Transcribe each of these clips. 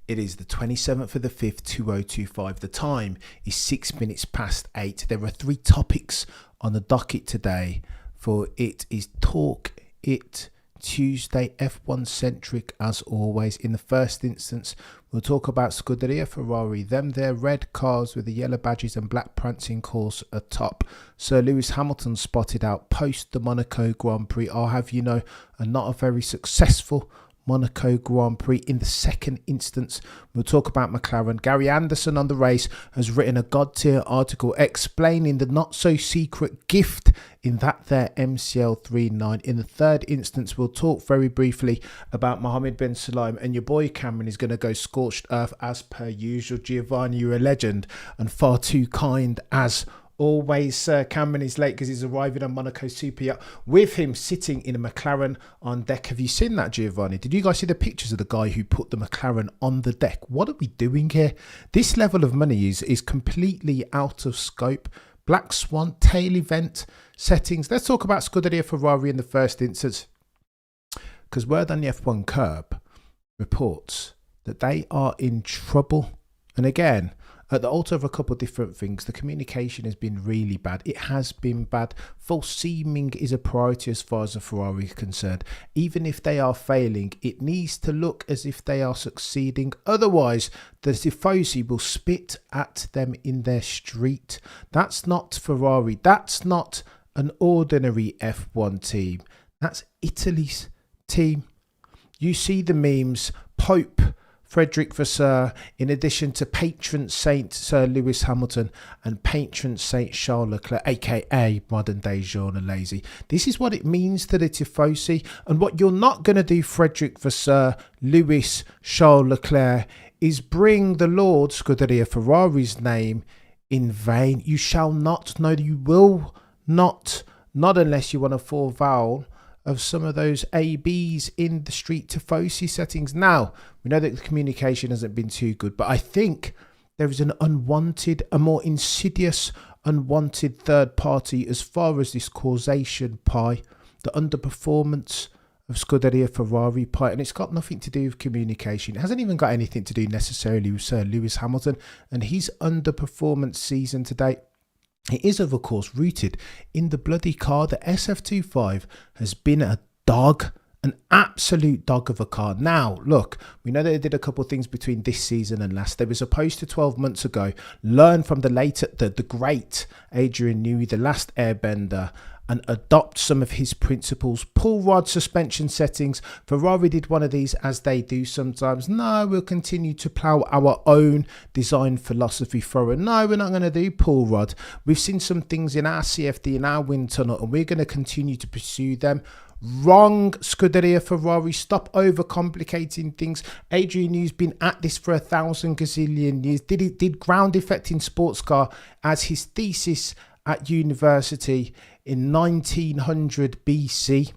It is the 27th of the 5th, 2025. The time is 6 minutes past 8. There are three topics on the docket today, for it is Talk It Tuesday, F1 centric as always. In the first instance, we'll talk about Scuderia Ferrari, their red cars with the yellow badges and black prancing course atop. Sir Lewis Hamilton spotted out post the Monaco Grand Prix, I'll have you know, and not a very successful Monaco Grand Prix. In the second instance, we'll talk about McLaren. Gary Anderson on the race has written a god tier article explaining the not so secret gift in that their MCL39. In the third instance, we'll talk very briefly about Mohammed bin Sulayem, and your boy Cameron is going to go scorched earth as per usual. Giovanni, you're a legend and far too kind as always. Sir Cameron is late because he's arriving on Monaco Super Yacht with him sitting in a McLaren on deck. Have you seen that, Giovanni? Did you guys see the pictures of the guy who put the McLaren on the deck? What are we doing here? This level of money is completely out of scope. Black Swan, tail event settings. Let's talk about Scuderia Ferrari in the first instance, because word on the F1 curb reports that they are in trouble. And again, at the altar of a couple of different things, the communication has been really bad. It has been bad. False seeming is a priority as far as the Ferrari is concerned. Even if they are failing, it needs to look as if they are succeeding. Otherwise, the Tifosi will spit at them in their street. That's not Ferrari. That's not an ordinary F1 team. That's Italy's team. You see the memes. Pope Frederick Vasseur, in addition to patron saint Sir Lewis Hamilton and patron saint Charles Leclerc, aka modern day Jean Alesi. This is what it means to the Tifosi. And what you're not going to do, Frederick Vasseur, Lewis, Charles Leclerc, is bring the Lord Scuderia Ferrari's name in vain. You shall not, no, you will not unless you want a full vowel of some of those ABs in the street Tifosi settings. Now, we know that the communication hasn't been too good, but I think there is an unwanted, a more insidious, unwanted third party as far as this causation pie, the underperformance of Scuderia Ferrari pie, and it's got nothing to do with communication. It hasn't even got anything to do necessarily with Sir Lewis Hamilton and his underperformance season to date. It is, of course, rooted in the bloody car. The SF25 has been a dog, an absolute dog of a car. Now, look, we know that they did a couple of things between this season and last. They were supposed to 12 months ago learn from the great Adrian Newey, the last airbender, and adopt some of his principles. Pull rod suspension settings. Ferrari did one of these, as they do sometimes. No, we'll continue to plough our own design philosophy forward. No, we're not going to do pull rod. We've seen some things in our CFD, in our wind tunnel, and we're going to continue to pursue them. Wrong, Scuderia Ferrari. Stop overcomplicating things. Adrian Newey's been at this for 1,000 gazillion years. Did ground effect in sports car as his thesis at university in 1900 BC.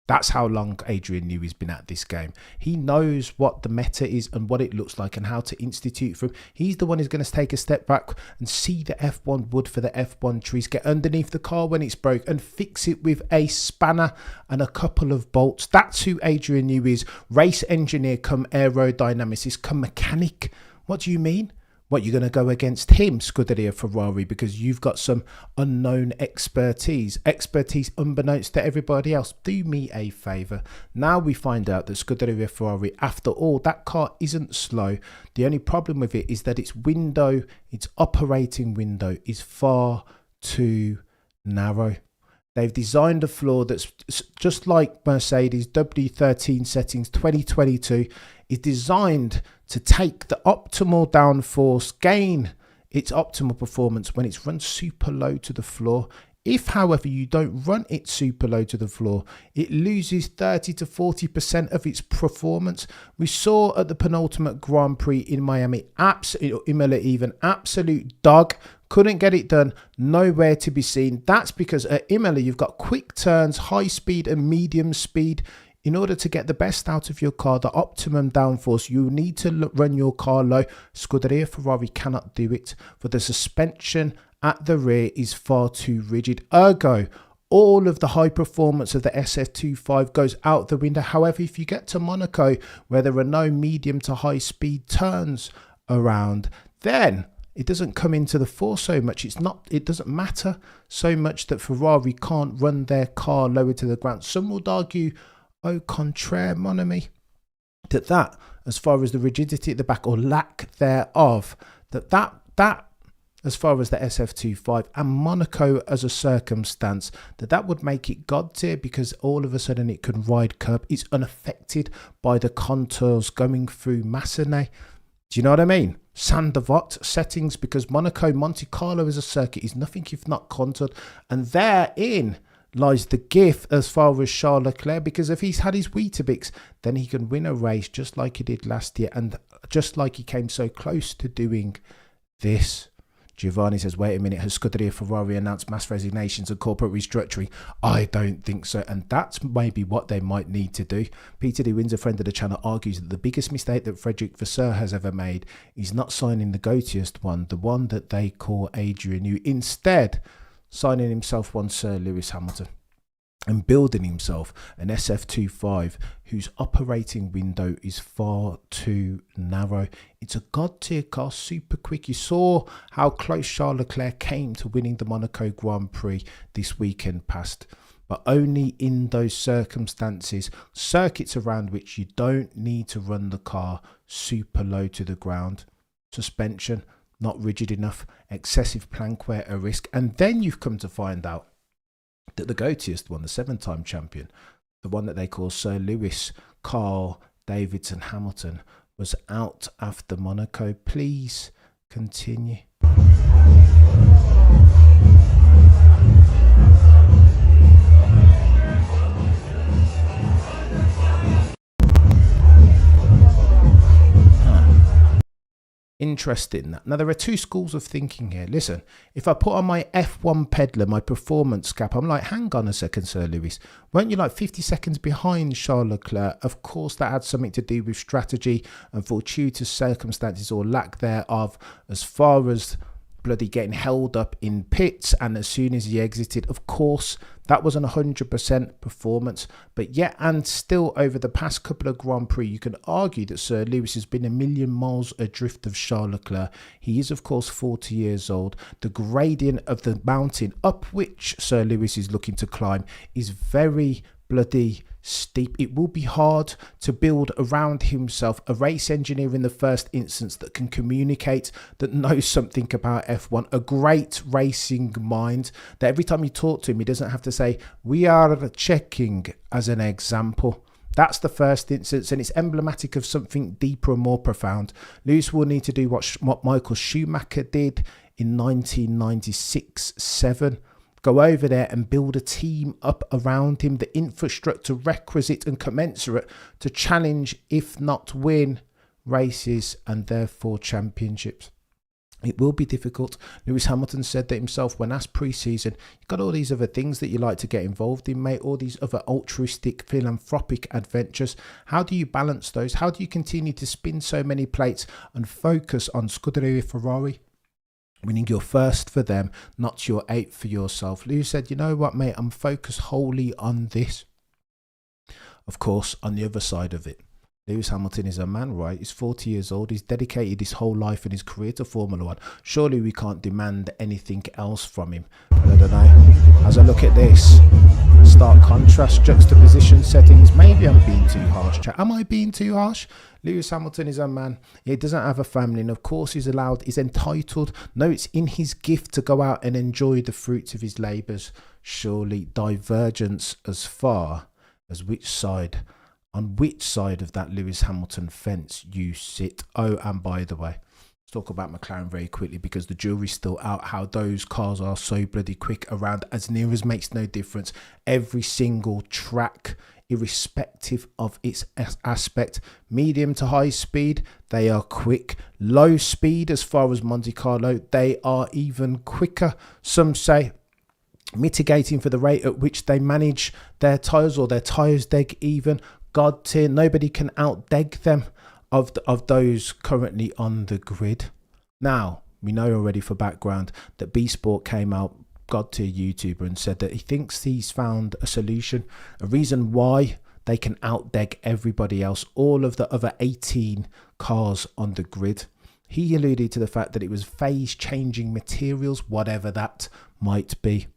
That's how long Adrian Newey's been at this game. He knows what the meta is and what it looks like and how to institute from. He's the one who's going to take a step back and see the F1 wood for the F1 trees, get underneath the car when it's broke and fix it with a spanner and a couple of bolts. That's who Adrian Newey is. Race engineer come aerodynamicist come mechanic. What do you mean? What, you're going to go against him, Scuderia Ferrari, because you've got some unknown expertise unbeknownst to everybody else? Do me a favour. Now we find out that Scuderia Ferrari, after all, that car isn't slow. The only problem with it is that its operating window is far too narrow. They've designed a floor that's just like Mercedes W13 settings 2022 is designed to take the optimal downforce, gain its optimal performance when it's run super low to the floor. If, however, you don't run it super low to the floor, it loses 30 to 40% of its performance. We saw at the penultimate Grand Prix in Miami, Imola even, absolute dog. Couldn't get it done, nowhere to be seen. That's because at Imola, you've got quick turns, high speed and medium speed. In order to get the best out of your car, the optimum downforce, you need to run your car low. Scuderia Ferrari cannot do it, for the suspension at the rear is far too rigid. Ergo, all of the high performance of the SF25 goes out the window. However, if you get to Monaco, where there are no medium to high speed turns around, then it doesn't come into the fore so much. It doesn't matter so much that Ferrari can't run their car lower to the ground. Some would argue, au contraire, mon ami, that as far as the rigidity at the back or lack thereof, that as far as the SF25 and Monaco as a circumstance, that would make it god tier, because all of a sudden it can ride curb. It's unaffected by the contours going through Massenet. Do you know what I mean? Sandavot settings, because Monaco, Monte Carlo as a circuit is nothing if not contoured. And therein lies the gift as far as Charles Leclerc, because if he's had his Weetabix, then he can win a race just like he did last year, and just like he came so close to doing this. Giovanni says, wait a minute, has Scuderia Ferrari announced mass resignations and corporate restructuring? I don't think so, and that's maybe what they might need to do. Peter D. Windsor, friend of the channel, argues that the biggest mistake that Frederick Vasseur has ever made is not signing the goatiest one, the one that they call Adrian Newey, instead signing himself one Sir Lewis Hamilton, and building himself an SF25 whose operating window is far too narrow. It's a god tier car, super quick. You saw how close Charles Leclerc came to winning the Monaco Grand Prix this weekend past, but only in those circumstances, circuits around which you don't need to run the car super low to the ground. Suspension not rigid enough, excessive plank wear a risk, and then you've come to find out that the goatiest one, the 7-time champion, the one that they call Sir Lewis Carl Davidson Hamilton, was out after Monaco. Please continue. Interesting. Now, there are two schools of thinking here. Listen, if I put on my F1 peddler, my performance cap, I'm like, hang on a second, Sir Lewis. Weren't you like 50 seconds behind Charles Leclerc? Of course, that had something to do with strategy and fortuitous circumstances or lack thereof, as far as bloody getting held up in pits, and as soon as he exited, of course, that wasn't 100% performance. But yet and still, over the past couple of Grand Prix, you can argue that Sir Lewis has been a million miles adrift of Charles Leclerc. He is, of course, 40 years old. The gradient of the mountain up which Sir Lewis is looking to climb is very bloody steep. It will be hard to build around himself a race engineer in the first instance that can communicate, that knows something about F1, a great racing mind, that every time you talk to him, he doesn't have to say, we are checking, as an example. That's the first instance, and it's emblematic of something deeper and more profound. Lewis will need to do what Michael Schumacher did in 1996-7. Go over there and build a team up around him, the infrastructure requisite and commensurate to challenge, if not win, races and therefore championships. It will be difficult. Lewis Hamilton said that himself when asked pre-season, you've got all these other things that you like to get involved in, mate, all these other altruistic, philanthropic adventures. How do you balance those? How do you continue to spin so many plates and focus on Scuderia Ferrari? Winning your first for them, not your 8th for yourself. Lewis said, you know what, mate, I'm focused wholly on this. Of course, on the other side of it, Lewis Hamilton is a man, right? He's 40 years old. He's dedicated his whole life and his career to Formula One. Surely we can't demand anything else from him. But I don't know. As I look at this, stark contrast, juxtaposition settings, maybe I'm being too harsh. Am I being too harsh? Lewis Hamilton is a man. He doesn't have a family, and of course he's entitled. No, it's in his gift to go out and enjoy the fruits of his labours. Surely divergence as far as on which side of that Lewis Hamilton fence you sit. Oh, and by the way, let's talk about McLaren very quickly, because the jury's still out how those cars are so bloody quick around, as near as makes no difference. Every single track, irrespective of its aspect, medium to high speed, they are quick. Low speed, as far as Monte Carlo, they are even quicker. Some say mitigating for the rate at which they manage their tyres, or their tyres deg even. God tier, nobody can out-deg them of those currently on the grid. Now, we know already for background that B Sport came out god tier YouTuber and said that he thinks he's found a solution, a reason why they can outdeg everybody else, all of the other 18 cars on the grid. He alluded to the fact that it was phase changing materials, whatever that might be.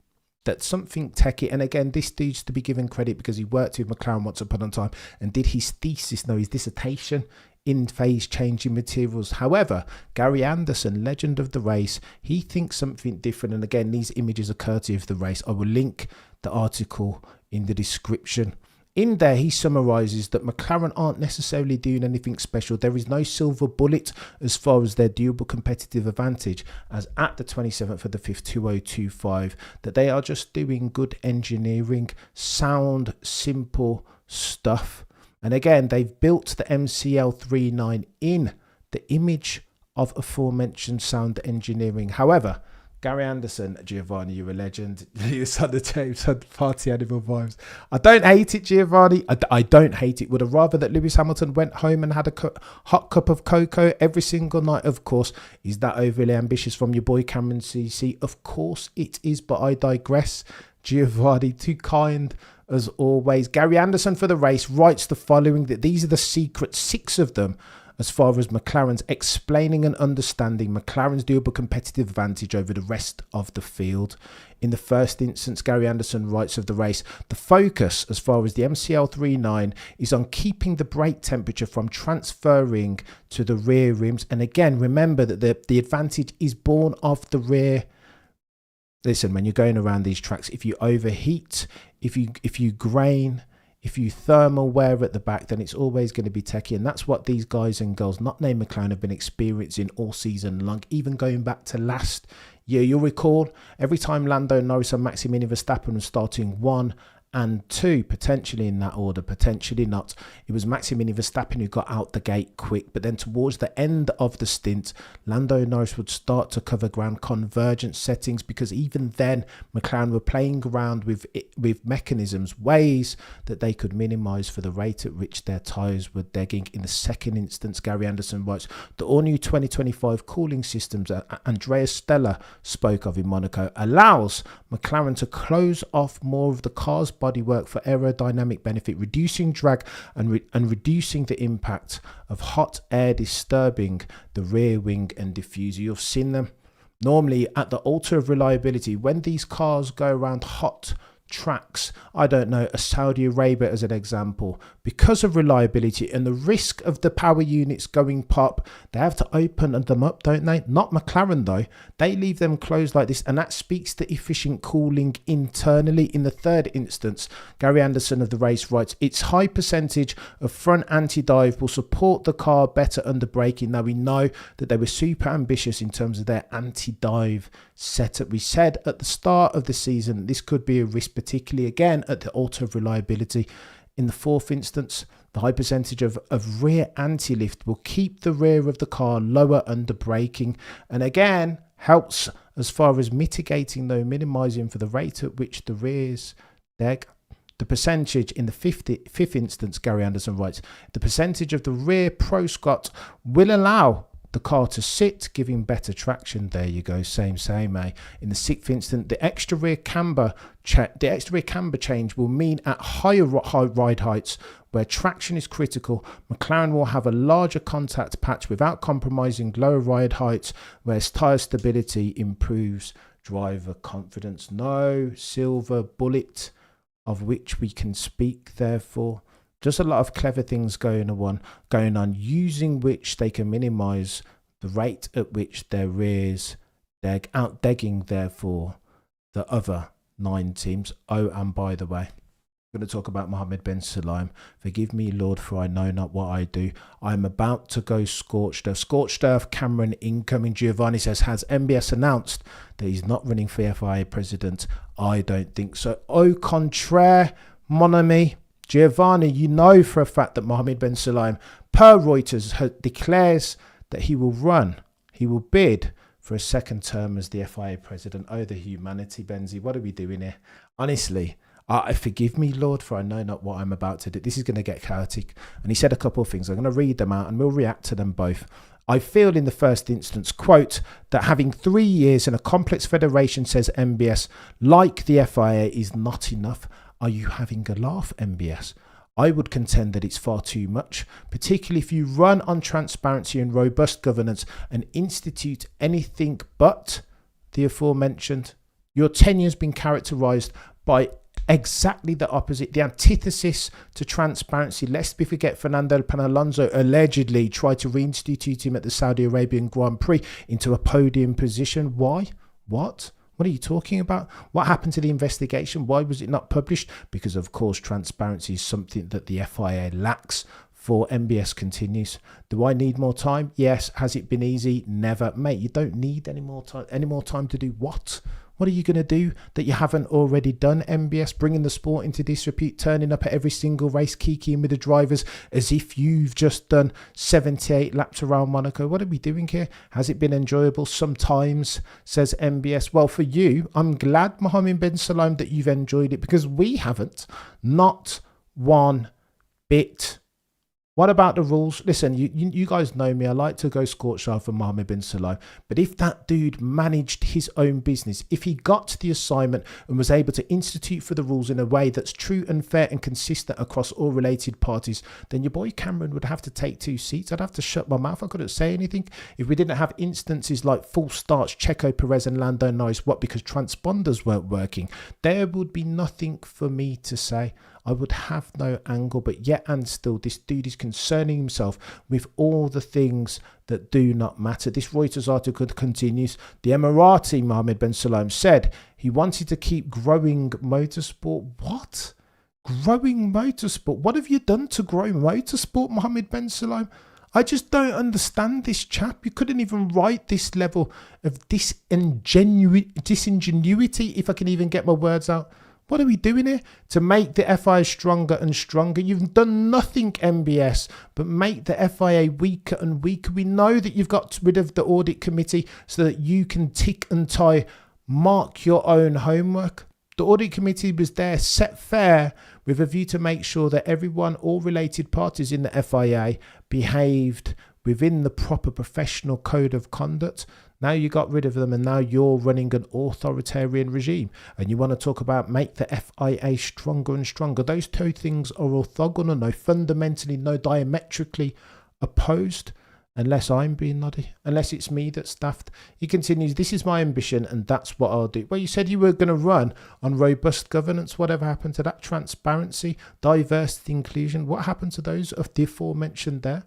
That's something techie. And again, this dude's to be given credit because he worked with McLaren once upon a time and did his thesis, no, his dissertation in phase changing materials. However, Gary Anderson, legend of the race, he thinks something different. And again, these images are courtesy of the race. I will link the article in the description. In there, he summarises that McLaren aren't necessarily doing anything special. There is no silver bullet as far as their durable competitive advantage, as at the 27th of the 5th, 2025, that they are just doing good engineering, sound, simple stuff. And again, they've built the MCL39 in the image of aforementioned sound engineering. However, Gary Anderson, Giovanni, you're a legend. You're son of James, son of Party Animal Vibes. I don't hate it, Giovanni. I don't hate it. Would have rather that Lewis Hamilton went home and had a hot cup of cocoa every single night. Of course, is that overly ambitious from your boy Cameron CC? Of course it is, but I digress. Giovanni, too kind as always. Gary Anderson for the race writes the following, that these are the secret 6 of them as far as McLaren's explaining and understanding McLaren's durable competitive advantage over the rest of the field. In the first instance, Gary Anderson writes of the race, the focus as far as the MCL39 is on keeping the brake temperature from transferring to the rear rims. And again, remember that the advantage is born of the rear. Listen, when you're going around these tracks, if you overheat, if you grain, if you thermal wear at the back, then it's always going to be techie. And that's what these guys and girls, not named McLaren, have been experiencing all season long, even going back to last year. You'll recall every time Lando Norris and Maximilian Verstappen were starting 1 and 2, potentially in that order, potentially not. It was Maximilian Verstappen who got out the gate quick, but then towards the end of the stint, Lando Norris would start to cover ground convergence settings, because even then McLaren were playing around with mechanisms, ways that they could minimise for the rate at which their tyres were degging. In the second instance, Gary Anderson writes, the all-new 2025 cooling systems Andrea Stella spoke of in Monaco allows McLaren to close off more of the car's bodywork for aerodynamic benefit, reducing drag and reducing the impact of hot air disturbing the rear wing and diffuser. You've seen them normally at the altar of reliability when these cars go around hot tracks, I don't know, a Saudi Arabia as an example, because of reliability and the risk of the power units going pop, they have to open them up, don't they? Not McLaren though, they leave them closed like this, and that speaks to efficient cooling internally. In the third instance, Gary Anderson of the race writes, its high percentage of front anti-dive will support the car better under braking. Now we know that they were super ambitious in terms of their anti-dive setup. We said at the start of the season this could be a risk, particularly again at the altar of reliability. In the fourth instance, the high percentage of rear anti-lift will keep the rear of the car lower under braking, and again helps as far as mitigating, though minimising for the rate at which the rears deg. The percentage in the fifth instance, Gary Anderson writes, the percentage of the rear proscot will allow the car to sit, giving better traction. There you go, same, eh? In the sixth instance, the extra rear camber change will mean at higher ride heights where traction is critical, McLaren will have a larger contact patch without compromising lower ride heights, whereas tyre stability improves driver confidence. No silver bullet of which we can speak, therefore. Just a lot of clever things going on, using which they can minimise the rate at which their rears deg, out-degging, therefore, the other 9 teams. Oh, and by the way, I'm going to talk about Mohammed bin Sulayem. Forgive me, Lord, for I know not what I do. I'm about to go scorched earth. Scorched earth, Cameron incoming. Giovanni says, has MBS announced that he's not running for FIA president? I don't think so. Au contraire, mon ami. Giovanni, you know for a fact that Mohammed bin Sulayem, per Reuters, declares that he will bid for a second term as the FIA president. Oh, the humanity, Benzi. What are we doing here? Honestly, forgive me, Lord, for I know not what I'm about to do. This is going to get chaotic. And he said a couple of things. I'm going to read them out and we'll react to them both. I feel in the first instance, quote, that having 3 years in a complex federation, says MBS, like the FIA is not enough. Are you having a laugh, MBS? I would contend that it's far too much, particularly if you run on transparency and robust governance and institute anything but the aforementioned. Your tenure has been characterised by exactly the opposite, the antithesis to transparency. Lest we forget, Fernando Alonso allegedly tried to reinstitute him at the Saudi Arabian Grand Prix into a podium position. Why? What? What are you talking about? What happened to the investigation? Why was it not published? Because, of course, transparency is something that the FIA lacks. For MBS continues. Do I need more time? Yes. Has it been easy? Never. Mate, you don't need any more time. Any more time to do what? What are you going to do that you haven't already done, MBS? Bringing the sport into disrepute, turning up at every single race, kikiing with the drivers as if you've just done 78 laps around Monaco. What are we doing here? Has it been enjoyable? Sometimes, says MBS. Well, for you, I'm glad, Mohammed bin Sulayem, that you've enjoyed it, because we haven't. Not one bit. What about the rules? Listen, you guys know me. I like to go scorched earth for Mohammed bin Sulayem. But if that dude managed his own business, if he got to the assignment and was able to institute for the rules in a way that's true and fair and consistent across all related parties, then your boy Cameron would have to take 2 seats. I'd have to shut my mouth. I couldn't say anything. If we didn't have instances like full starts, Checo Perez and Lando Norris, what, because transponders weren't working, there would be nothing for me to say. I would have no angle, but yet and still, this dude is concerning himself with all the things that do not matter. This Reuters article continues. The Emirati, Mohammed bin Sulayem, said he wanted to keep growing motorsport. What? Growing motorsport? What have you done to grow motorsport, Mohammed bin Sulayem? I just don't understand this chap. You couldn't even write this level of disingenuity, if I can even get my words out. What are we doing here? To make the FIA stronger and stronger. You've done nothing, MBS, but make the FIA weaker and weaker. We know that you've got rid of the audit committee so that you can tick and tie, mark your own homework. The audit committee was there, set fair, with a view to make sure that everyone, all related parties in the FIA, behaved within the proper professional code of conduct. Now you got rid of them and now you're running an authoritarian regime. And you want to talk about make the FIA stronger and stronger. Those two things are orthogonal, no, fundamentally, no, diametrically opposed. Unless I'm being noddy, unless it's me that's daft. He continues, this is my ambition and that's what I'll do. Well, you said you were going to run on robust governance. Whatever happened to that? Transparency, diversity, inclusion. What happened to those of the aforementioned there?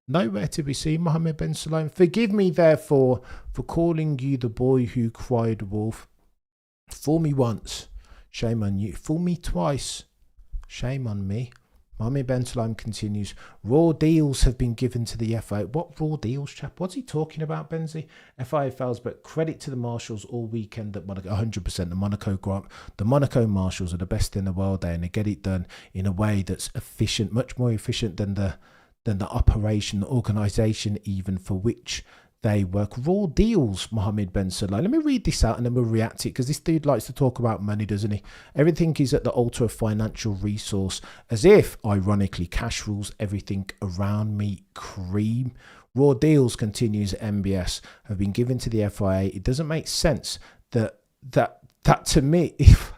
Nowhere to be seen, Mohammed bin Sulayem. Forgive me, therefore, for calling you the boy who cried wolf. Fool me once, shame on you. Fool me twice, shame on me. Mohammed bin Sulayem continues, raw deals have been given to the FIA. What raw deals, chap? What's he talking about, Benzi? FIA fails, but credit to the marshals all weekend at Monaco. 100% the Monaco Grant. The Monaco marshals are the best in the world there, and they get it done in a way that's efficient, much more efficient than the operation, the organisation even for which they work. Raw deals, Mohammed bin Sulayem. Let me read this out and then we'll react to it, because this dude likes to talk about money, doesn't he? Everything is at the altar of financial resource, as if, ironically, cash rules everything around me. Cream. Raw deals, continues MBS, have been given to the FIA. It doesn't make sense that to me, if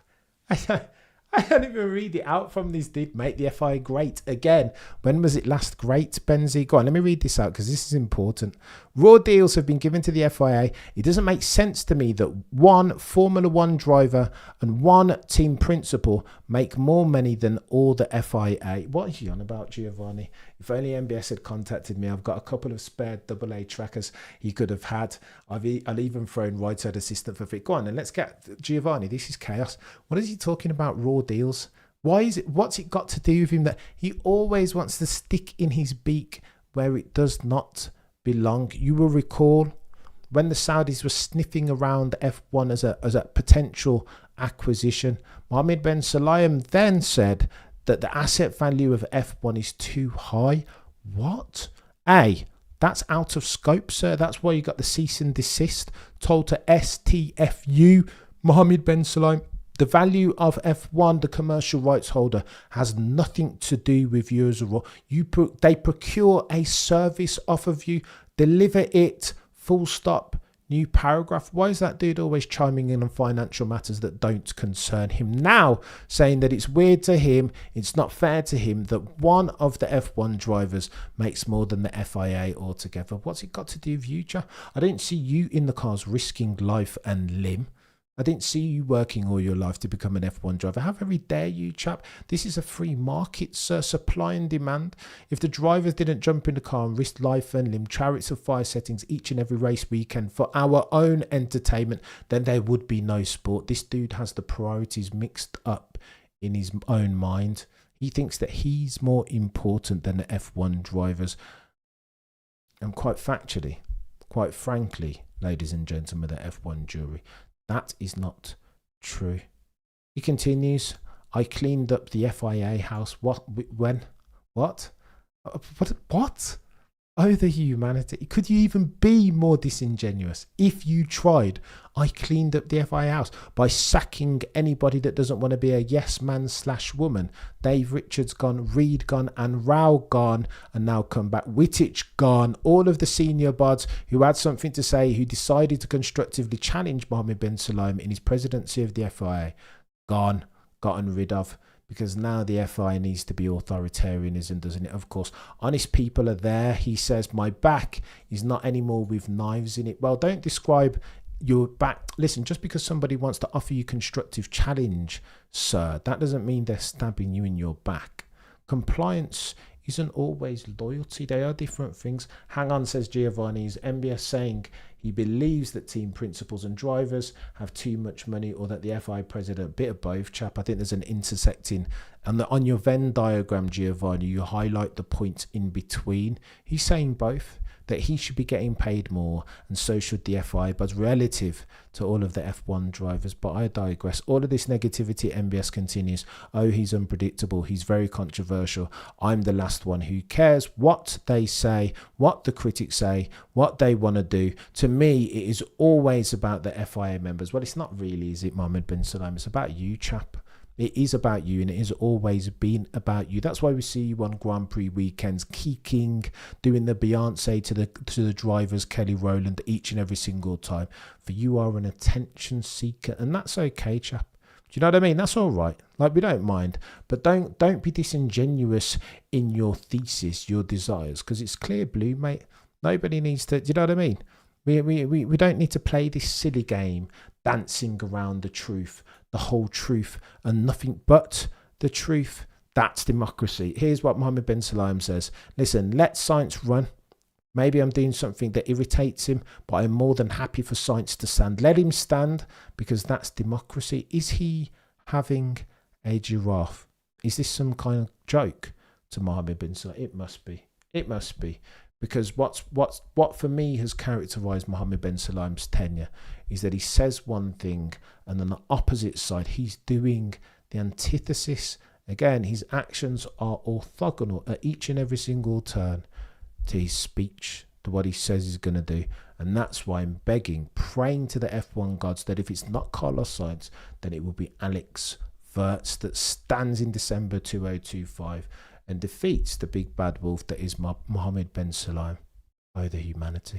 I can't even read it out from this dude. Make the FIA great again. When was it last great, Benzi? Go on, let me read this out because this is important. Raw deals have been given to the FIA. It doesn't make sense to me that one Formula One driver and one team principal make more money than all the FIA. What is he on about, Giovanni? If only MBS had contacted me. I've got a couple of spare AA trackers he could have had. I'll even throw in right side assistant for fit. Go on, and let's get Giovanni. This is chaos. What is he talking about? Raw deals? Why is it? What's it got to do with him that he always wants to stick in his beak where it does not belong? You will recall when the Saudis were sniffing around F1 as a potential acquisition. Mohammed bin Sulayem then said that the asset value of F1 is too high. What? That's out of scope, sir. That's why you got the cease and desist told to STFU, Mohammed bin Sulayem. The value of F1, the commercial rights holder, has nothing to do with you as a role. They procure a service off of you. Deliver it, full stop, new paragraph. Why is that dude always chiming in on financial matters that don't concern him? Now saying that it's weird to him, it's not fair to him that one of the F1 drivers makes more than the FIA altogether. What's it got to do with you, Jack? I didn't see you in the cars risking life and limb. I didn't see you working all your life to become an F1 driver. How very dare you, chap? This is a free market, sir. Supply and demand. If the drivers didn't jump in the car and risk life and limb, chariots of fire settings each and every race weekend for our own entertainment, then there would be no sport. This dude has the priorities mixed up in his own mind. He thinks that he's more important than the F1 drivers. And quite frankly, ladies and gentlemen, the F1 jury, that is not true. He continues, I cleaned up the FIA house. What? When? What? What? Oh, the humanity. Could you even be more disingenuous? If you tried, I cleaned up the FIA house by sacking anybody that doesn't want to be a yes man / woman. Dave Richards gone, Reed gone, and Rao gone, and now come back. Wittich gone. All of the senior bods who had something to say, who decided to constructively challenge Mohammed bin Sulayem in his presidency of the FIA, gone, gotten rid of. Because now the FI needs to be authoritarianism, doesn't it? Of course, honest people are there. He says, my back is not anymore with knives in it. Well, don't describe your back. Listen, just because somebody wants to offer you constructive challenge, sir, that doesn't mean they're stabbing you in your back. Compliance isn't always loyalty. They are different things. Hang on, says Giovanni. Is MBS saying he believes that team principals and drivers have too much money, or that the FI president, bit of both, chap? I think there's an intersecting. And on your Venn diagram, Giovanni, you highlight the point in between. He's saying both, that he should be getting paid more, and so should the FI, but relative to all of the F1 drivers. But I digress. All of this negativity, MBS continues. Oh, he's unpredictable. He's very controversial. I'm the last one who cares what they say, what the critics say, what they want to do. To me, it is always about the FIA members. Well, it's not really, is it, Mohammed bin Sulayem? It's about you, chap. It is about you, and it has always been about you. That's why we see you on Grand Prix weekends, kicking, doing the Beyonce to the drivers, Kelly Rowland, each and every single time. For you are an attention seeker, and that's okay, chap. Do you know what I mean? That's all right. Like, we don't mind, but don't be disingenuous in your thesis, your desires, because it's clear blue, mate. Nobody needs to. Do you know what I mean? We don't need to play this silly game, dancing around the truth, the whole truth, and nothing but the truth. That's democracy. Here's what Mohammed bin Sulayem says. Listen, let science run. Maybe I'm doing something that irritates him, but I'm more than happy for science to stand. Let him stand, because that's democracy. Is he having a giraffe? Is this some kind of joke to Mohammed bin Sulayem? It must be. It must be. Because what for me has characterised Mohammed bin Sulayem's tenure is that he says one thing, and on the opposite side he's doing the antithesis. Again, his actions are orthogonal at each and every single turn to his speech, to what he says he's going to do. And that's why I'm begging, praying to the F1 gods that if it's not Carlos Sainz, then it will be Alex Wurz that stands in December 2025 and defeats the big bad wolf that is Mohammed bin Sulayem. Oh, the humanity.